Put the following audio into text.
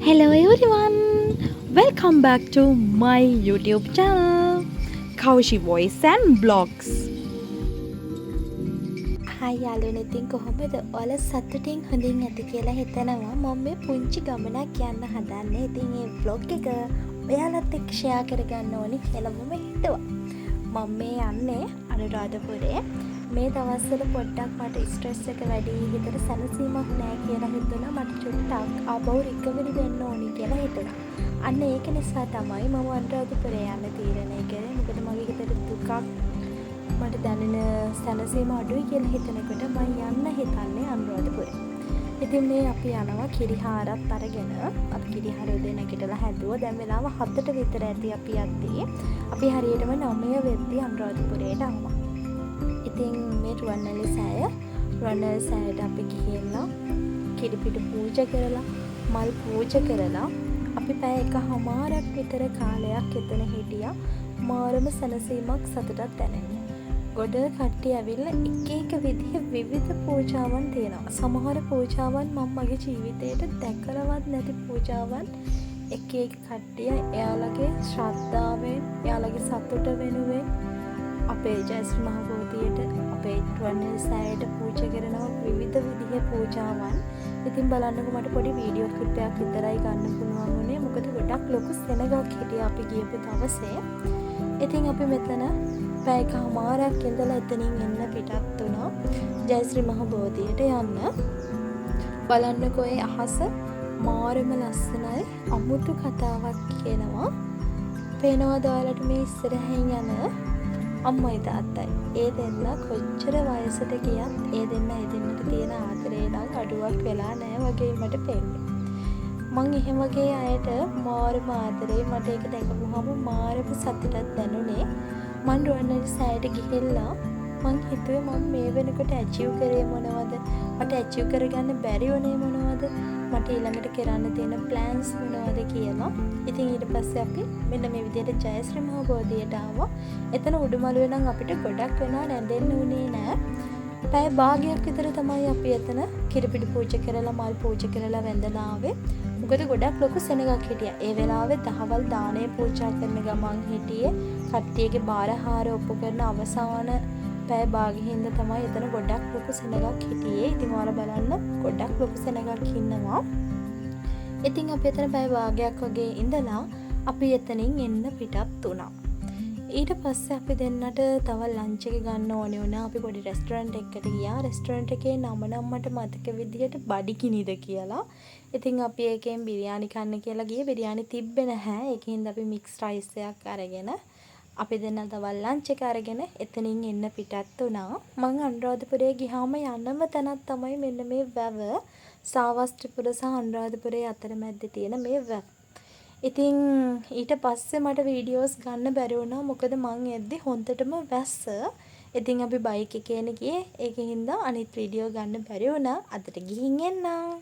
Hello everyone, welcome back to my YouTube channel, Kaushi Voice and Blogs. හයි යාළුවනේ, ඉතින් කොහොමද? ඔයාලා සතුටින් හොඳින් ඇති කියලා හිතනවා. මම මේ පුංචි ගමනක් යන්න හදන්නේ. ඉතින් මේ vlog එක ඔයාලත් එක්ක share කරගන්න ඕනි කියලා මම හිතුවා. මම මේ යන්නේ අනුරාධපුරේ. මේ දවස්වල පොඩ්ඩක් මට ස්ට්‍රෙස් එක වැඩි, හිතට සැනසීමක් නැහැ කියලා හිතුණා. මට චුට්ටක් ආපහු රිකවරි වෙන්න ඕනි කියලා හිතුණා. අන්න ඒක නිසා තමයි මම අනුරාධපුරේ යන්න තීරණය කරේ. මොකද මගේ හිතට දුකක් මට දැනෙන සැනසීම අඩුයි කියලා හිතනකොට මම යන්න හිතන්නේ අනුරාධපුරේ. ඉතින් මේ අපි යනවා කිරිහාරත් අරගෙන. අපි කිරිහාර උදේ නැගිටලා හැදුවා. දැන් වෙලාව 7ට විතර ඇති අපි යද්දී. අපි හරියටම 9 වෙද්දී අනුරාධපුරේට ආවා. ඉතින් මේ රුවන්වැලි සෑයට අපි ගිහිල්ලා කිරිපිටි පූජා කරලා මල් පූජා කරලා අපි පැය එකමාරක් විතර කාලයක් එතන හිටියා. මාරම සැනසීමක් සතුටක් දැනෙන්නේ. ගොඩ කට්ටිය ඇවිල්ලා එක එක විදිහේ විවිධ පූජාවන් තියෙනවා. සමහර පූජාවන් මම මගේ ජීවිතේට දැකලවත් නැති පූජාවන් එක එක කට්ටිය එයාලගේ ශ්‍රද්ධාවෙන්, එයාලගේ සතුට වෙනුවෙන් අපේ ජයශ්‍රී මහ බෝධියට, අපේ රුවන්වැලි සෑයට පූජා කරනවා විවිධ විදිහේ පූජාවන්. ඉතින් බලන්නකො මට පොඩි වීඩියෝ ක්ලිප් එකක් විතරයි ගන්න පුළුවන් වුණේ. මොකද ගොඩක් ලොකු සෙනගක් හිටියා අපි ගියපු දවසේ. ඉතින් අපි මෙතන පැය එකමාරක් ඉඳලා එතනින් එන්න පිටත් වුණා ජයශ්‍රී මහ බෝධියට යන්න. බලන්නකො ඒ අහස මාරම ලස්සනයි. අමුතු කතාවක් කියනවා. පේනවද ඔයාලට මේ ඉස්සරහින් යන අම්මයි තාත්තයි? ඒ දෙන්න කොච්චර වයසට ගියත් ඒ දෙන්නට තියෙන ආදරේ නම් අඩුවක් වෙලා නැහැ වගේ මට පේන්නේ. මං එහෙම වගේ අයට මාරම ආදරේ. මට ඒක දැකපුවම මාරම සතුටක් දැනුනේ. මං රුවන්වැලි සෑයට ගිහිල්ලා මං හිතුවේ මම මේ වෙනකොට ඇචීව් කරේ මොනවද? මට ඇචීව් කරගන්න බැරි වුණේ මොනවද? මට ඊළඟට කරන්න තියෙන ප්ලෑන්ස් මොනවද කියලා. ඉතින් ඊට පස්සේ අපි මෙන්න මේ විදිහට ජයශ්‍රී මහ බෝධියට ආවා. එතන උඩුමළුවේ නම් අපිට ගොඩක් වෙනා නැදෙන්න උනේ නෑ. පැය භාගයක් විතර තමයි අපි එතන කිරිපිටි පූජා කරලා මල් පූජා කරලා වැඳලා ආවේ. මොකද ගොඩක් ලොකු සෙනගක් හිටියා. ඒ වෙලාවේ දහවල් දානේ පූජා කරන ගමන් හිටියේ කට්ටියගේ බාරහාර ඔප්පු කරන අවසාන පැය භාගෙහිඳ තමයි එතන ගොඩක් ලොකු සෙනගක් හිටියේ. ඉතින් ඔයාලා බලන්න ගොඩක් ලොකු සෙනගක් ඉන්නවා. ඉතින් අපි එතන පැය භාගයක් වගේ ඉඳලා අපි එතනින් එන්න පිටත් වුණා. ඊට පස්සේ අපි දෙන්නට තව ලන්ච් එක ගන්න ඕනේ වුණා. අපි පොඩි රෙස්ටුරන්ට් එකකට ගියා. රෙස්ටුරන්ට් එකේ නම නම් මට මතක විදියට බඩිකිනිද කියලා. ඉතින් අපි ඒකෙන් බිරියානි කන්න කියලා ගියේ. බිරියානි තිබ්බේ නැහැ. ඒකින්ද අපි මික්ස් රයිස් එකක් අරගෙන අපි දෙන්න දවල් ලන්ච් එක අරගෙන එතනින් එන්න පිටත් වුණා. මං අනුරාධපුරේ ගියාම යන්නම තැනක් තමයි මෙන්න මේ වැව. සාවස්ත්‍රිපුර සහ අනුරාධපුරේ අතරමැද්දේ තියෙන මේ වැව. ඉතින් ඊට පස්සේ මට වීඩියෝස් ගන්න බැරි වුණා. මොකද මං එද්දි හොන්දටම වැස්ස. ඉතින් අපි බයික් එකේනේ ගියේ. ඒකින්ද අනිත් වීඩියෝ ගන්න බැරි වුණා. අදට ගිහින් එන්නම්.